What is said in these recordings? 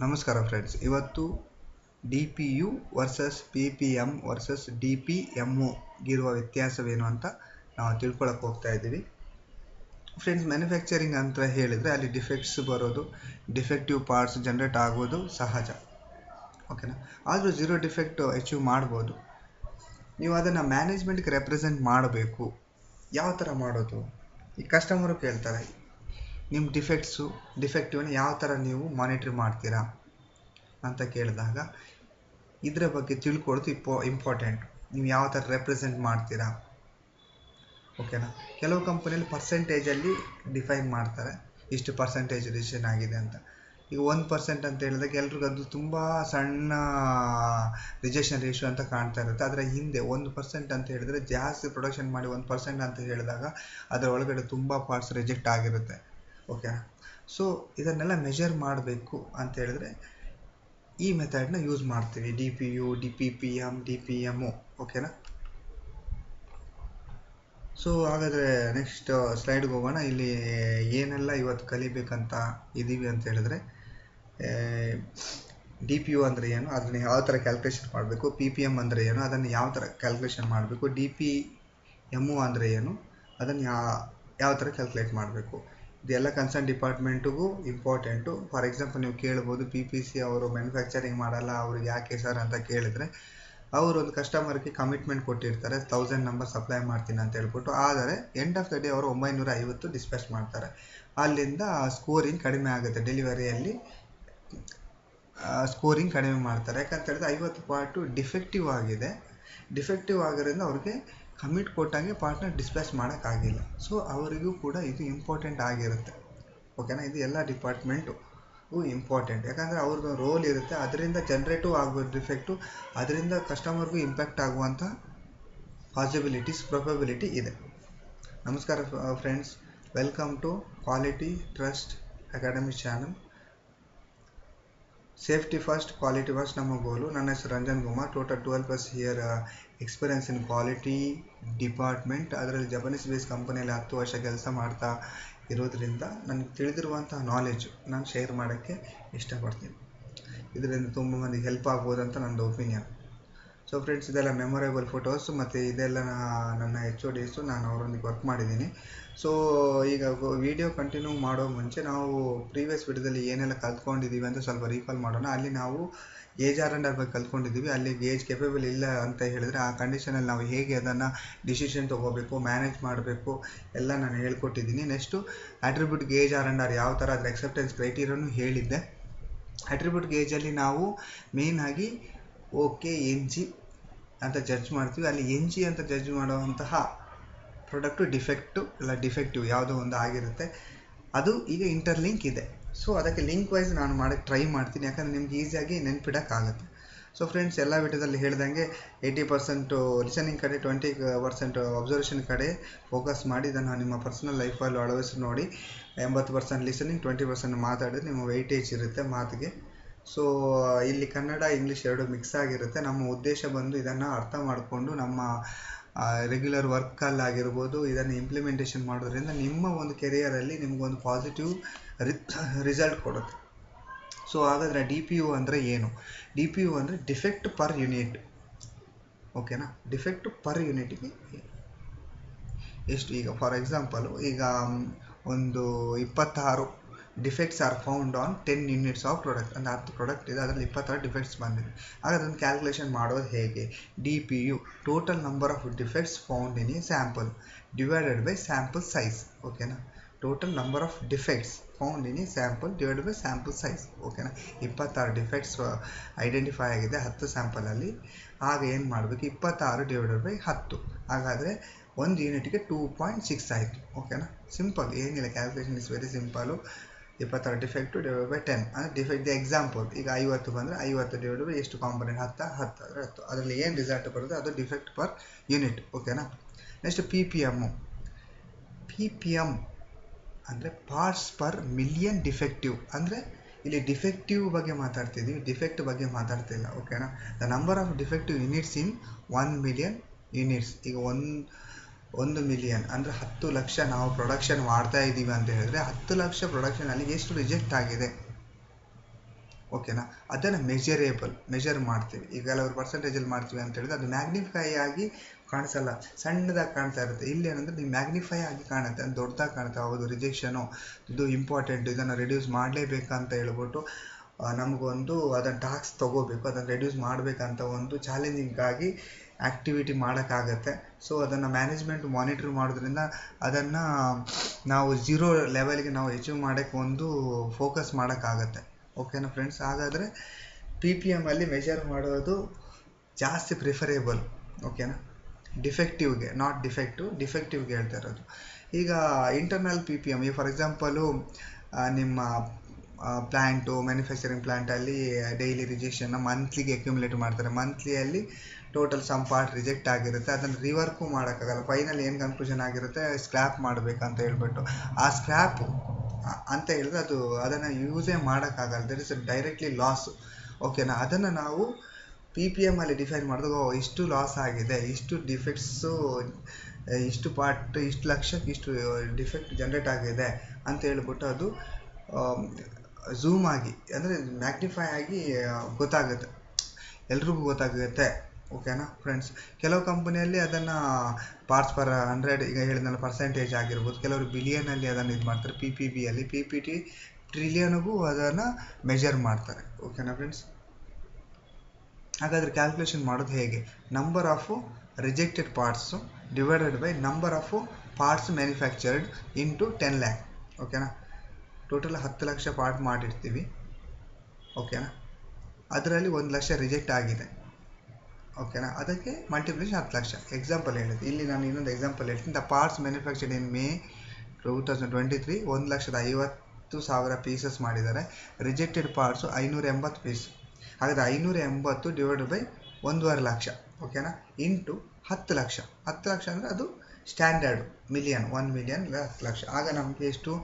ನಮಸ್ಕಾರ ಫ್ರೆಂಡ್ಸ್, ಇವತ್ತು D P you versus P P M versus D P M ಇರುವ ವ್ಯತ್ಯಾಸವೇನು ಅಂತ ನಾವು ತಿಳ್ಕೊಳಕ್ಕೆ ಹೋಗ್ತಾ ಇದ್ದೀವಿ. ಫ್ರೆಂಡ್ಸ್, ಮ್ಯಾನುಫ್ಯಾಕ್ಚರಿಂಗ್ ಅಂತ ಹೇಳಿದರೆ ಅಲ್ಲಿ ಡಿಫೆಕ್ಟ್ಸ್ ಬರೋದು, ಡಿಫೆಕ್ಟಿವ್ ಪಾರ್ಟ್ಸ್ ಜನ್ರೇಟ್ ಆಗೋದು ಸಹಜ, ಓಕೆನಾ. ಆದರೂ ಝೀರೋ ಡಿಫೆಕ್ಟ್ ಅಚೀವ್ ಮಾಡ್ಬೋದು. ನೀವು ಅದನ್ನು ಮ್ಯಾನೇಜ್ಮೆಂಟ್ಗೆ ರೆಪ್ರೆಸೆಂಟ್ ಮಾಡಬೇಕು. ಯಾವ ಥರ ಮಾಡೋದು? ಈ ಕಸ್ಟಮರು ಕೇಳ್ತಾರೆ, ನಿಮ್ಮ ಡಿಫೆಕ್ಟಿವ್ನ ಯಾವ ಥರ ನೀವು ಮಾನಿಟ್ರ್ ಮಾಡ್ತೀರಾ ಅಂತ ಕೇಳಿದಾಗ ಇದರ ಬಗ್ಗೆ ತಿಳ್ಕೊಳ್ಳೋದು ಇಂಪಾರ್ಟೆಂಟ್. ನೀವು ಯಾವ ಥರ ರೆಪ್ರೆಸೆಂಟ್ ಮಾಡ್ತೀರಾ, ಓಕೆನಾ. ಕೆಲವು ಕಂಪನಿಯಲ್ಲಿ ಪರ್ಸೆಂಟೇಜಲ್ಲಿ ಡಿಫೈನ್ ಮಾಡ್ತಾರೆ, ಇಷ್ಟು ಪರ್ಸೆಂಟೇಜ್ ರಿಜೆಕ್ಷನ್ ಆಗಿದೆ ಅಂತ. ಈಗ 1% ಅಂತ ಹೇಳಿದಾಗ ಎಲ್ರಿಗೂ ಅದು ತುಂಬ ಸಣ್ಣ ರಿಜೆಕ್ಷನ್ ರೇಷಿಯೋ ಅಂತ ಕಾಣ್ತಾ ಇರುತ್ತೆ. ಅದರ ಹಿಂದೆ 1% ಅಂತ ಹೇಳಿದರೆ ಜಾಸ್ತಿ ಪ್ರೊಡಕ್ಷನ್ ಮಾಡಿ 1% ಅಂತ ಹೇಳಿದಾಗ ಅದರ ಒಳಗಡೆ ತುಂಬ ಪಾರ್ಟ್ಸ್ ರಿಜೆಕ್ಟ್ ಆಗಿರುತ್ತೆ, ಓಕೆನಾ. ಸೊ ಇದನ್ನೆಲ್ಲ ಮೆಜರ್ ಮಾಡಬೇಕು ಅಂತ ಹೇಳಿದ್ರೆ ಈ ಮೆಥಡ್ನ ಯೂಸ್ ಮಾಡ್ತೀವಿ, D P you, D P P M, D P M, ಓಕೆನಾ. ಸೊ ಹಾಗಾದರೆ ನೆಕ್ಸ್ಟ್ ಸ್ಲೈಡ್ಗೆ ಹೋಗೋಣ. ಇಲ್ಲಿ ಏನೆಲ್ಲ ಇವತ್ತು ಕಲಿಬೇಕಂತ ಇದ್ದೀವಿ ಅಂತ ಹೇಳಿದ್ರೆ, ಡಿ ಪಿ ಯು ಅಂದರೆ ಏನು, ಅದನ್ನು ಯಾವ ಥರ ಕ್ಯಾಲ್ಕುಲೇಷನ್ ಮಾಡಬೇಕು, ಪಿ ಪಿ ಎಮ್ ಅಂದರೆ ಏನು, ಅದನ್ನು ಯಾವ ಥರ ಕ್ಯಾಲ್ಕುಲೇಷನ್ ಮಾಡಬೇಕು, ಡಿ ಪಿ ಎಮ್ ಅಂದರೆ ಏನು, ಅದನ್ನು ಯಾವ ಥರ ಕ್ಯಾಲ್ಕುಲೇಟ್ ಮಾಡಬೇಕು. ಇದೆಲ್ಲ ಕನ್ಸರ್ನ್ ಡಿಪಾರ್ಟ್ಮೆಂಟಿಗೂ ಇಂಪಾರ್ಟೆಂಟು. ಫಾರ್ ಎಕ್ಸಾಂಪಲ್ ನೀವು ಕೇಳ್ಬೋದು, ಪಿ ಪಿ ಸಿ ಅವರು ಮ್ಯಾನುಫ್ಯಾಕ್ಚರಿಂಗ್ ಮಾಡಲ್ಲ, ಅವ್ರಿಗೆ ಯಾಕೆ ಸರ್ ಅಂತ ಕೇಳಿದರೆ, ಅವರು ಒಂದು ಕಸ್ಟಮರ್ಗೆ ಕಮಿಟ್ಮೆಂಟ್ ಕೊಟ್ಟಿರ್ತಾರೆ 1000 ನಂಬರ್ ಸಪ್ಲೈ ಮಾಡ್ತೀನಿ ಅಂತ ಹೇಳ್ಬಿಟ್ಟು. ಆದರೆ ಎಂಡ್ ಆಫ್ ದ ಡೇ ಅವರು 950 ಡಿಸ್ಪ್ಯಾಚ್ ಮಾಡ್ತಾರೆ. ಅಲ್ಲಿಂದ ಸ್ಕೋರಿಂಗ್ ಕಡಿಮೆ ಆಗುತ್ತೆ, ಡೆಲಿವರಿಯಲ್ಲಿ ಸ್ಕೋರಿಂಗ್ ಕಡಿಮೆ ಮಾಡ್ತಾರೆ. ಯಾಕಂತ ಹೇಳಿದ್ರೆ 50 ಪಾರ್ಟು ಡಿಫೆಕ್ಟಿವ್ ಆಗಿದೆ. ಡಿಫೆಕ್ಟಿವ್ ಆಗಿರೋದ್ರಿಂದ ಅವ್ರಿಗೆ ಕಮಿಟ್ ಕೊಟ್ಟಂಗೆ ಪಾರ್ಟ್ನ ಡಿಸ್ಪ್ಯಾಚ್ ಮಾಡೋಕ್ಕಾಗಿಲ್ಲ. ಸೊ ಅವರಿಗೂ ಕೂಡ ಇದು ಇಂಪಾರ್ಟೆಂಟ್ ಆಗಿರುತ್ತೆ, ಓಕೆನಾ. ಇದು ಎಲ್ಲ ಡಿಪಾರ್ಟ್ಮೆಂಟು ಇಂಪಾರ್ಟೆಂಟ್, ಯಾಕಂದರೆ ಅವ್ರದ್ದು ರೋಲ್ ಇರುತ್ತೆ. ಅದರಿಂದ ಜನ್ರೇಟಿವ್ ಆಗ್ಬೋದು ಡಿಫೆಕ್ಟು, ಅದರಿಂದ ಕಸ್ಟಮರ್ಗೂ ಇಂಪ್ಯಾಕ್ಟ್ ಆಗುವಂಥ ಪ್ರೊಬಬಿಲಿಟಿ ಇದೆ. ನಮಸ್ಕಾರ friends, welcome to quality trust academy channel. Safety first, quality first ನಮ್ಮ ಗೋಲು. ನನ್ನ ಹೆಸರು Ranjan Kumar. Total 12+ year experience in quality department. ಅದರಲ್ಲಿ ಜಪಾನೀಸ್ ಬೇಸ್ ಕಂಪನಿಯಲ್ಲಿ 10 ವರ್ಷ ಕೆಲಸ ಮಾಡ್ತಾ ಇರೋದ್ರಿಂದ ನನಗೆ ತಿಳಿದಿರುವಂತಹ ನಾಲೆಜ್ ನಾನು ಶೇರ್ ಮಾಡೋಕ್ಕೆ ಇಷ್ಟಪಡ್ತೀನಿ. ಇದರಿಂದ ತುಂಬ ಮಂದಿಗೆ ಹೆಲ್ಪ್ ಆಗ್ಬೋದು ಅಂತ ನನ್ನದು ಒಪಿನಿಯನ್. ಸೊ ಫ್ರೆಂಡ್ಸ್, ಇದೆಲ್ಲ ಮೆಮೊರೇಬಲ್ ಫೋಟೋಸ್, ಮತ್ತು ಇದೆಲ್ಲ ನನ್ನ HODs, ನಾನು ಅವರೊಂದಿಗೆ ವರ್ಕ್ ಮಾಡಿದ್ದೀನಿ. ಸೊ ಈಗ ವಿಡಿಯೋ ಕಂಟಿನ್ಯೂ ಮಾಡೋ ಮುಂಚೆ ನಾವು ಪ್ರೀವಿಯಸ್ ವಿಡಿಯೋದಲ್ಲಿ ಏನೆಲ್ಲ ಕಲ್ತ್ಕೊಂಡಿದ್ದೀವಿ ಅಂತ ಸ್ವಲ್ಪ ರೀಕಾಲ್ ಮಾಡೋಣ. ಅಲ್ಲಿ ನಾವು ಏಜ್ R&R ಬಗ್ಗೆ ಕಲ್ತ್ಕೊಂಡಿದ್ದೀವಿ. ಅಲ್ಲಿ ಏಜ್ ಕೆಪೇಬಲ್ ಇಲ್ಲ ಅಂತ ಹೇಳಿದರೆ ಆ ಕಂಡೀಷನಲ್ಲಿ ನಾವು ಹೇಗೆ ಅದನ್ನು ಡಿಸಿಷನ್ ತೊಗೋಬೇಕು, ಮ್ಯಾನೇಜ್ ಮಾಡಬೇಕು ಎಲ್ಲ ನಾನು ಹೇಳ್ಕೊಟ್ಟಿದ್ದೀನಿ. ನೆಕ್ಸ್ಟು ಅಟ್ರಿಬ್ಯೂಟ್ ಗೇಜ್ R&R ಯಾವ ಥರ, ಅದರ ಎಕ್ಸೆಪ್ಟೆನ್ಸ್ ಕ್ರೈಟೀರಿಯಾನು ಹೇಳಿದ್ದೆ. ಅಟ್ರಿಬ್ಯೂಟ್ ಗೇಜಲ್ಲಿ ನಾವು ಮೇಯ್ನಾಗಿ ಓಕೆ NG ಅಂತ ಜಡ್ಜ್ ಮಾಡ್ತೀವಿ. ಅಲ್ಲಿ NG ಅಂತ ಜಡ್ಜ್ ಮಾಡುವಂತಹ ಪ್ರಾಡಕ್ಟು ಡಿಫೆಕ್ಟಿವ್ ಯಾವುದೋ ಒಂದು ಆಗಿರುತ್ತೆ. ಅದು ಈಗ ಇಂಟರ್ಲಿಂಕ್ ಇದೆ. ಸೊ ಅದಕ್ಕೆ ಲಿಂಕ್ ವೈಸ್ ನಾನು ಮಾಡೋಕ್ಕೆ ಟ್ರೈ ಮಾಡ್ತೀನಿ, ಯಾಕಂದರೆ ನಿಮ್ಗೆ ಈಸಿಯಾಗಿ ನೆನ್ಪಿಡೋಕ್ಕಾಗುತ್ತೆ. ಸೊ ಫ್ರೆಂಡ್ಸ್, ಎಲ್ಲ ವಿಡಿಯೋದಲ್ಲಿ ಹೇಳ್ದಂಗೆ 80% ಲಿಸನಿಂಗ್ ಕಡೆ, 20% ಅಬ್ಸರ್ವೇಷನ್ ಕಡೆ ಫೋಕಸ್ ಮಾಡಿ ಇದನ್ನು ನಿಮ್ಮ ಪರ್ಸನಲ್ ಲೈಫಲ್ಲಿ ಅಳವಡಿಸಿ ನೋಡಿ. 80% ಲಿಸನಿಂಗ್, 20% ಮಾತಾಡಿದ್ರೆ ನಿಮ್ಮ ವೆಯ್ಟೇಜ್ ಇರುತ್ತೆ ಮಾತಿಗೆ. ಸೊ ಇಲ್ಲಿ ಕನ್ನಡ ಇಂಗ್ಲೀಷ್ ಎರಡು ಮಿಕ್ಸ್ ಆಗಿರುತ್ತೆ. ನಮ್ಮ ಉದ್ದೇಶ ಬಂದು ಇದನ್ನು ಅರ್ಥ ಮಾಡಿಕೊಂಡು ನಮ್ಮ ರೆಗ್ಯುಲರ್ ವರ್ಕಲ್ಲಾಗಿರ್ಬೋದು ಇದನ್ನು ಇಂಪ್ಲಿಮೆಂಟೇಷನ್ ಮಾಡೋದ್ರಿಂದ ನಿಮ್ಮ ಒಂದು ಕೆರಿಯರಲ್ಲಿ ನಿಮಗೊಂದು ಪಾಸಿಟಿವ್ ರಿಸಲ್ಟ್ ಕೊಡುತ್ತೆ. ಸೊ ಹಾಗಾದರೆ ಡಿ ಪಿ ಯು ಅಂದರೆ ಏನು? ಡಿ ಪಿ ಯು ಅಂದರೆ ಡಿಫೆಕ್ಟ್ ಪರ್ ಯೂನಿಟ್, ಓಕೆನಾ. ಡಿಫೆಕ್ಟ್ ಪರ್ ಯೂನಿಟ್ಗೆ ಎಷ್ಟು? ಈಗ ಫಾರ್ ಎಕ್ಸಾಂಪಲು, ಈಗ ಒಂದು 26 defects are found on 10 units of product. ಅಂದರೆ 10 ಪ್ರಾಡಕ್ಟ್ ಇದೆ, ಅದರಲ್ಲಿ 26 ಡಿಫೆಕ್ಟ್ಸ್ ಬಂದಿದೆ. ಆಗ ಅದನ್ನು ಕ್ಯಾಲ್ಕುಲೇಷನ್ ಮಾಡೋದು ಹೇಗೆ? D P U, total number of defects found in a sample divided by sample size, ಓಕೆನಾ. Total number of defects found in a sample divided by sample size, ಓಕೆನಾ. 26 ಡಿಫೆಕ್ಟ್ಸ್ ಐಡೆಂಟಿಫೈ ಆಗಿದೆ 10 ಸ್ಯಾಂಪಲಲ್ಲಿ. ಆಗ ಏನು ಮಾಡಬೇಕು? 26 ಡಿವೈಡೆಡ್ ಬೈ 10. ಹಾಗಾದರೆ ಒಂದು ಯೂನಿಟ್ಗೆ 2.6 ಆಯಿತು, ಓಕೆನಾ. ಸಿಂಪಲ್, ಏನಿಲ್ಲ, calculation is very simple. 26 defect divide by 10 ಅಂದರೆ ಡಿಫೆಕ್ಟ್ ಎಕ್ಸಾಂಪಲ್. ಈಗ 50 ಬಂದರೆ 50 ಡಿವೈಡ್ ಬೈ ಎಷ್ಟು ಕಾಂಪೊನೆಂಟ್? 10 ಅಂದರೆ 10. ಅದರಲ್ಲಿ ಏನು ರಿಸಲ್ಟ್ ಬರುತ್ತೆ ಅದು ಡಿಫೆಕ್ಟ್ ಪರ್ ಯೂನಿಟ್, ಓಕೆನಾ. Next P P M. P P M ಅಂದರೆ ಪಾರ್ಟ್ಸ್ ಪರ್ ಮಿಲಿಯನ್ ಡಿಫೆಕ್ಟಿವ್. ಅಂದರೆ ಇಲ್ಲಿ ಡಿಫೆಕ್ಟಿವ್ ಬಗ್ಗೆ ಮಾತಾಡ್ತಿದ್ದೀವಿ, ಡಿಫೆಕ್ಟ್ ಬಗ್ಗೆ ಮಾತಾಡ್ತಿಲ್ಲ, ಓಕೆನಾ. The number of defective units in 1 million units. ಈಗ 1 ಮಿಲಿಯನ್ ಅಂದರೆ 10 ಲಕ್ಷ ನಾವು ಪ್ರೊಡಕ್ಷನ್ ಮಾಡ್ತಾ ಇದ್ದೀವಿ ಅಂತ ಹೇಳಿದ್ರೆ 10 ಲಕ್ಷ ಪ್ರೊಡಕ್ಷನಲ್ಲಿ ಎಷ್ಟು ರಿಜೆಕ್ಟ್ ಆಗಿದೆ? ಓಕೆನಾ. ಅದನ್ನು ಮೆಷರ್ ಮಾಡ್ತೀವಿ. ಈಗ ಕೆಲವರು ಪರ್ಸೆಂಟೇಜಲ್ಲಿ ಮಾಡ್ತೀವಿ ಅಂತ ಹೇಳಿದ್ರೆ ಅದು ಮ್ಯಾಗ್ನಿಫೈ ಆಗಿ ಕಾಣಿಸಲ್ಲ, ಸಣ್ಣದಾಗಿ ಕಾಣ್ತಾ ಇರುತ್ತೆ. ಇಲ್ಲಿ ಏನಂದರೆ ನೀವು ಮ್ಯಾಗ್ನಿಫೈ ಆಗಿ ಕಾಣುತ್ತೆ, ಅದು ದೊಡ್ಡದಾಗಿ ಕಾಣುತ್ತೆ. ಹೌದು, ರಿಜೆಕ್ಷನು ಇದು ಇಂಪಾರ್ಟೆಂಟ್, ಇದನ್ನು ರಿಡ್ಯೂಸ್ ಮಾಡಲೇಬೇಕಂತ ಹೇಳ್ಬಿಟ್ಟು ನಮಗೊಂದು ಅದನ್ನು ಟಾಸ್ಕ್ ತೊಗೋಬೇಕು, ಅದನ್ನು ರಿಡ್ಯೂಸ್ ಮಾಡಬೇಕಂತ ಒಂದು ಚಾಲೆಂಜಿಂಗಾಗಿ ಆ್ಯಕ್ಟಿವಿಟಿ ಮಾಡೋಕ್ಕಾಗತ್ತೆ. ಸೊ ಅದನ್ನು ಮ್ಯಾನೇಜ್ಮೆಂಟ್ ಮಾನಿಟ್ರ್ ಮಾಡೋದ್ರಿಂದ ಅದನ್ನು ನಾವು 0 ಲೆವೆಲ್ಗೆ ನಾವು ಅಚೀವ್ ಮಾಡೋಕ್ಕೆ ಒಂದು ಫೋಕಸ್ ಮಾಡೋಕ್ಕಾಗತ್ತೆ. ಓಕೆನಾ ಫ್ರೆಂಡ್ಸ್. ಹಾಗಾದರೆ PPM ಅಲ್ಲಿ ಮೆಷರ್ ಮಾಡೋದು ಜಾಸ್ತಿ ಪ್ರಿಫರೇಬಲ್. ಓಕೆನಾ. ಡಿಫೆಕ್ಟಿವ್ಗೆ, ನಾಟ್ ಡಿಫೆಕ್ಟಿವ್ಗೆ ಹೇಳ್ತಾ ಇರೋದು. ಈಗ ಇಂಟರ್ನಲ್ PPM, ಈಗ ಫಾರ್ ಎಕ್ಸಾಂಪಲು ನಿಮ್ಮ ಪ್ಲ್ಯಾಂಟು, ಮ್ಯಾನುಫ್ಯಾಕ್ಚರಿಂಗ್ ಪ್ಲ್ಯಾಂಟಲ್ಲಿ ಡೈಲಿ ರಿಜೆಕ್ಷನ್ನ ಮಂತ್ಲಿಗೆ ಅಕ್ಯುಮುಲೇಟ್ ಮಾಡ್ತಾರೆ. ಮಂತ್ಲಿಯಲ್ಲಿ ಟೋಟಲ್ ಸಮ್ ಪಾರ್ಟ್ ರಿಜೆಕ್ಟ್ ಆಗಿರುತ್ತೆ, ಅದನ್ನು ರಿವರ್ಕು ಮಾಡೋಕ್ಕಾಗಲ್ಲ. ಫೈನಲ್ ಏನು ಕನ್ಕ್ಲೂಷನ್ ಆಗಿರುತ್ತೆ, ಸ್ಕ್ರ್ಯಾಪ್ ಮಾಡಬೇಕಂತ ಹೇಳ್ಬಿಟ್ಟು. ಆ ಸ್ಕ್ರ್ಯಾಪು ಅಂತ ಹೇಳಿದ್ರೆ ಅದನ್ನು ಯೂಸೇ ಮಾಡೋಕ್ಕಾಗಲ್ಲ, ದಟ್ ಇಸ್ ಡೈರೆಕ್ಟ್ಲಿ ಲಾಸ್. ಓಕೆನಾ. ಅದನ್ನು ನಾವು PPM ಅಲ್ಲಿ ಡಿಫೈನ್ ಮಾಡಿದಾಗ ಇಷ್ಟು ಲಾಸ್ ಆಗಿದೆ, ಇಷ್ಟು ಡಿಫೆಕ್ಟ್ಸು, ಇಷ್ಟು ಪಾರ್ಟ್, ಇಷ್ಟು ಲಕ್ಷಕ್ಕೆ ಇಷ್ಟು ಡಿಫೆಕ್ಟ್ ಜನ್ರೇಟ್ ಆಗಿದೆ ಅಂತ ಹೇಳ್ಬಿಟ್ಟು ಅದು ಝೂಮ್ ಆಗಿ, ಅಂದರೆ ಮ್ಯಾಗ್ನಿಫೈ ಆಗಿ ಗೊತ್ತಾಗುತ್ತೆ, ಎಲ್ರಿಗೂ ಗೊತ್ತಾಗುತ್ತೆ. ಓಕೆನಾ ಫ್ರೆಂಡ್ಸ್. ಕೆಲವು ಕಂಪನಿಯಲ್ಲಿ ಅದನ್ನು ಪಾರ್ಟ್ಸ್ ಪರ್ 100, ಈಗ ಹೇಳಿದ್ನಲ್ಲ ಪರ್ಸೆಂಟೇಜ್ ಆಗಿರ್ಬೋದು, ಕೆಲವರು ಬಿಲಿಯನಲ್ಲಿ ಅದನ್ನು ಇದು ಮಾಡ್ತಾರೆ. PPBಯಲ್ಲಿ PPT ಟ್ರಿಲಿಯನ್ಗೂ ಅದನ್ನು ಮೆಷರ್ ಮಾಡ್ತಾರೆ. ಓಕೆನಾ ಫ್ರೆಂಡ್ಸ್. ಹಾಗಾದರೆ ಕ್ಯಾಲ್ಕುಲೇಷನ್ ಮಾಡೋದು ಹೇಗೆ? Number of rejected parts divided by number of parts manufactured into 10 lakh. ಓಕೆನಾ. ಟೋಟಲ್ 10 ಲಕ್ಷ ಪಾರ್ಟ್ ಮಾಡಿರ್ತೀವಿ. ಓಕೆನಾ. ಅದರಲ್ಲಿ 1 ಲಕ್ಷ ರಿಜೆಕ್ಟ್ ಆಗಿದೆ. ಓಕೆನಾ. ಅದಕ್ಕೆ ಮಲ್ಟಿಪ್ಲಿಕೇಶನ್ 10 ಲಕ್ಷ. ಎಕ್ಸಾಂಪಲ್ ಹೇಳಿದೆ. ಇಲ್ಲಿ ನಾನು ಇನ್ನೊಂದು ಎಕ್ಸಾಂಪಲ್ ಹೇಳ್ತೀನಿ. The parts manufactured in May 2023 1,50,000 pieces ಮಾಡಿದ್ದಾರೆ. Rejected parts 580 piece. ಹಾಗಾದರೆ 580 ಡಿವೈಡೆಡ್ ಬೈ 1.5 ಲಕ್ಷ. ಓಕೆನಾ. ಇಂಟು 10 ಲಕ್ಷ. 10 ಲಕ್ಷ ಅಂದರೆ ಅದು ಸ್ಟ್ಯಾಂಡರ್ಡ್ ಮಿಲಿಯನ್, 1 ಮಿಲಿಯನ್ 10 ಲಕ್ಷ. ಆಗ ನಮಗೆ ಎಷ್ಟು?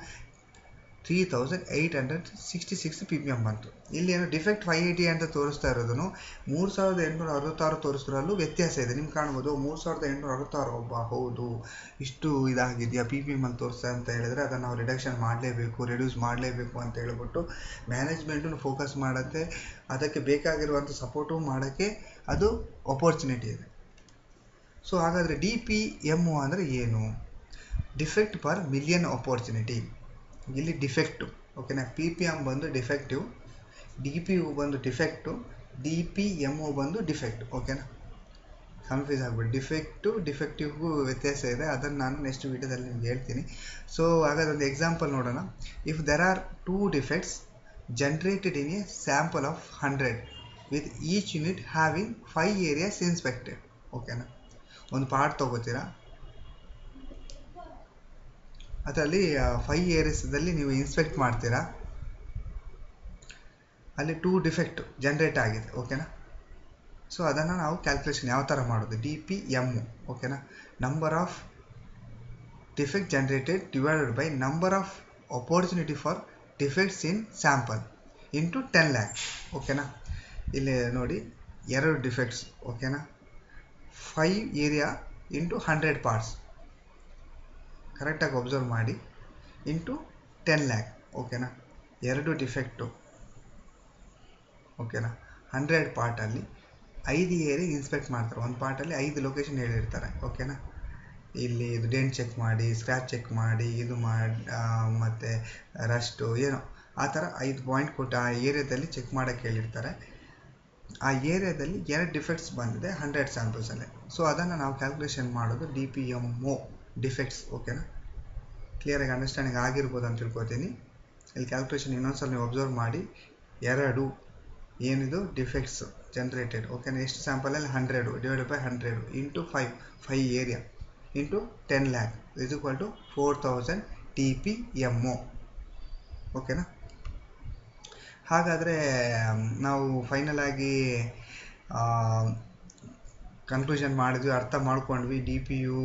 3,866 PPM ಬಂತು. ಇಲ್ಲಿ ಏನು ಡಿಫೆಕ್ಟ್ 580 ಅಂತ ತೋರಿಸ್ತಾ ಇರೋದನ್ನು 3,866 ತೋರಿಸ್ತಿರಲ್ಲೂ ವ್ಯತ್ಯಾಸ ಇದೆ. ನಿಮ್ಗೆ ಕಾಣ್ಬೋದು 3,866, ಒಬ್ಬ ಹೌದು ಇಷ್ಟು ಇದಾಗಿದೆಯಾ PPM ಅಲ್ಲಿ ತೋರಿಸ್ತಾ ಅಂತ ಹೇಳಿದ್ರೆ ಅದನ್ನು ನಾವು ರಿಡ್ಯೂಸ್ ಮಾಡಲೇಬೇಕು ಅಂತ ಹೇಳ್ಬಿಟ್ಟು ಮ್ಯಾನೇಜ್ಮೆಂಟನ್ನು ಫೋಕಸ್ ಮಾಡುತ್ತೆ. ಅದಕ್ಕೆ ಬೇಕಾಗಿರುವಂಥ ಸಪೋರ್ಟು ಮಾಡೋಕ್ಕೆ ಅದು ಅಪರ್ಚುನಿಟಿ ಇದೆ. ಸೊ ಹಾಗಾದರೆ DPMO ಅಂದರೆ ಏನು? Defect per million opportunity. ಇಲ್ಲಿ ಡಿಫೆಕ್ಟು. ಓಕೆನಾ. PPM ಬಂದು ಡಿಫೆಕ್ಟಿವ್, DPU ಬಂದು ಡಿಫೆಕ್ಟು, DPMO ಬಂದು ಡಿಫೆಕ್ಟ್. ಓಕೆನಾ. ಕನ್ಫ್ಯೂಸ್ ಆಗ್ಬಿಟ್ಟು ಡಿಫೆಕ್ಟಿವ್ಗೂ ವ್ಯತ್ಯಾಸ ಇದೆ, ಅದನ್ನು ನಾನು ನೆಕ್ಸ್ಟ್ ವೀಡಿಯೋದಲ್ಲಿ ನಿಮ್ಗೆ ಹೇಳ್ತೀನಿ. ಸೊ ಹಾಗಾದ್ರೆ ಒಂದು ಎಕ್ಸಾಂಪಲ್ ನೋಡೋಣ. If there are 2 defects generated in a sample of 100 with each unit having 5 areas inspected. ಓಕೆನಾ. ಒಂದು ಪಾರ್ಟ್ ತೊಗೋತೀರಾ, ಅದರಲ್ಲಿ 5 ಏರಿಯಾಸದಲ್ಲಿ ನೀವು ಇನ್ಸ್ಪೆಕ್ಟ್ ಮಾಡ್ತೀರಾ, ಅಲ್ಲಿ 2 ಡಿಫೆಕ್ಟ್ ಜನ್ರೇಟ್ ಆಗಿದೆ. ಓಕೆನಾ. ಸೊ ಅದನ್ನು ನಾವು ಕ್ಯಾಲ್ಕುಲೇಷನ್ ಯಾವ ಥರ ಮಾಡೋದು? DPMO. ಓಕೆನಾ. Number of defect generated divided by number of opportunity for defects in sample into 10 lakh. ಓಕೆನಾ. ಇಲ್ಲಿ ನೋಡಿ 2 ಡಿಫೆಕ್ಟ್ಸ್. ಓಕೆನಾ. 5 ಏರಿಯಾ ಇಂಟು 100 ಪಾರ್ಟ್ಸ್. ಕರೆಕ್ಟಾಗಿ ಒಬ್ಸರ್ವ್ ಮಾಡಿ. Into 10 lakh. ಓಕೆನಾ. 2 ಡಿಫೆಕ್ಟು. ಓಕೆನಾ. 100 ಪಾರ್ಟಲ್ಲಿ 5 ಏರಿಯಾ ಇನ್ಸ್ಪೆಕ್ಟ್ ಮಾಡ್ತಾರೆ. ಒಂದು ಪಾರ್ಟಲ್ಲಿ 5 ಲೊಕೇಶನ್ ಹೇಳಿರ್ತಾರೆ. ಓಕೆನಾ. ಇಲ್ಲಿ ಇದು ಡೆಂಟ್ ಚೆಕ್ ಮಾಡಿ, ಸ್ಕ್ರ್ಯಾಚ್ ಚೆಕ್ ಮಾಡಿ, ಇದು ಮಾಡಿ ಮತ್ತು ರಸ್ಟು ಏನೋ ಆ ಥರ 5 ಪಾಯಿಂಟ್ ಕೊಟ್ಟು ಆ ಏರಿಯಾದಲ್ಲಿ ಚೆಕ್ ಮಾಡೋಕ್ಕೆ ಹೇಳಿರ್ತಾರೆ. ಆ ಏರಿಯಾದಲ್ಲಿ 2 ಡಿಫೆಕ್ಟ್ಸ್ ಬಂದಿದೆ 100 ಸ್ಯಾಂಪಲ್ಸಲ್ಲೇ. ಸೊ ಅದನ್ನು ನಾವು ಕ್ಯಾಲ್ಕುಲೇಷನ್ ಮಾಡೋದು DPMO ಡಿಫೆಕ್ಟ್ಸ್. ಓಕೆನಾ. ಕ್ಲಿಯರಾಗಿ ಅಂಡರ್ಸ್ಟ್ಯಾಂಡಿಂಗ್ ಆಗಿರ್ಬೋದು ಅಂತ ತಿಳ್ಕೊತೀನಿ. ಇಲ್ಲಿ ಕ್ಯಾಲ್ಕುಲೇಷನ್ ಇನ್ನೊಂದ್ಸಲ ನೀವು ಅಬ್ಸರ್ವ್ ಮಾಡಿ. 2 ಏನಿದು ಡಿಫೆಕ್ಟ್ಸ್ ಜನ್ರೇಟೆಡ್. ಓಕೆನಾ. ಎಷ್ಟು ಸ್ಯಾಂಪಲಲ್ಲಿ 100 divided by 100 into 5 area into 10 lakh is equal to 4,000 DPMO. ಓಕೆನಾ. ಹಾಗಾದರೆ ನಾವು ಫೈನಲ್ ಆಗಿ ಕನ್ಕ್ಲೂಷನ್ ಮಾಡಿದ್ವಿ, ಅರ್ಥ ಮಾಡ್ಕೊಂಡ್ವಿ DPU,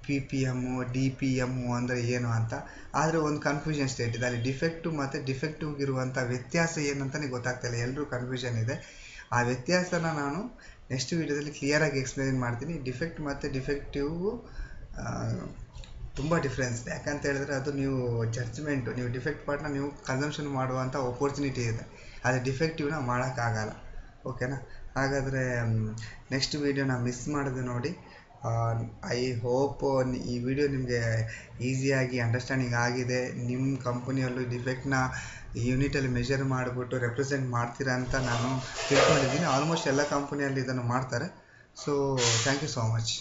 PPMO, DPMO ಅಂದರೆ ಏನು ಅಂತ. ಆದರೆ ಒಂದು ಕನ್ಫ್ಯೂಷನ್ ಸ್ಟೇಟ್ ಇದೆ, ಅಲ್ಲಿ ಡಿಫೆಕ್ಟು ಮತ್ತು ಡಿಫೆಕ್ಟಿವ್ಗಿರುವಂಥ ವ್ಯತ್ಯಾಸ ಏನಂತಲೇ ಗೊತ್ತಾಗ್ತಾಯಿಲ್ಲ, ಎಲ್ಲರೂ ಕನ್ಫ್ಯೂಷನ್ ಇದೆ. ಆ ವ್ಯತ್ಯಾಸನ ನಾನು ನೆಕ್ಸ್ಟ್ ವೀಡಿಯೋದಲ್ಲಿ ಕ್ಲಿಯರಾಗಿ ಎಕ್ಸ್ಪ್ಲೇನ್ ಮಾಡ್ತೀನಿ. ಡಿಫೆಕ್ಟ್ ಮತ್ತು ಡಿಫೆಕ್ಟಿವ್ ತುಂಬ ಡಿಫ್ರೆನ್ಸ್ ಇದೆ. ಯಾಕಂತ ಹೇಳಿದ್ರೆ ಅದು ನೀವು ಜಡ್ಜ್ಮೆಂಟು, ನೀವು ಡಿಫೆಕ್ಟ್ ಪಾರ್ಟ್ನ ನೀವು ಕನ್ಸಂಪ್ಷನ್ ಮಾಡುವಂಥ ಅಪರ್ಚುನಿಟಿ ಇದೆ, ಆದರೆ ಡಿಫೆಕ್ಟಿವ್ನ ಮಾಡೋಕ್ಕಾಗಲ್ಲ. ಓಕೆನಾ? ಹಾಗಾದರೆ ನೆಕ್ಸ್ಟ್ ವೀಡಿಯೋನ ಮಿಸ್ ಮಾಡಿದೆ ನೋಡಿ. ಐ ಹೋಪ್ ಈ ವಿಡಿಯೋ ನಿಮಗೆ ಈಸಿಯಾಗಿ ಅಂಡರ್ಸ್ಟ್ಯಾಂಡಿಂಗ್ ಆಗಿದೆ. ನಿಮ್ಮ ಕಂಪನಿಯಲ್ಲೂ ಡಿಫೆಕ್ಟ್ನ ಯೂನಿಟಲ್ಲಿ ಮೆಷರ್ ಮಾಡಿಬಿಟ್ಟು ರೆಪ್ರೆಸೆಂಟ್ ಮಾಡ್ತೀರಾ ಅಂತ ನಾನು ತಿಳ್ಕೊಂಡಿದ್ದೀನಿ. ಆಲ್ಮೋಸ್ಟ್ ಎಲ್ಲ ಕಂಪನಿಯಲ್ಲಿ ಇದನ್ನು ಮಾಡ್ತಾರೆ. So thank you so much.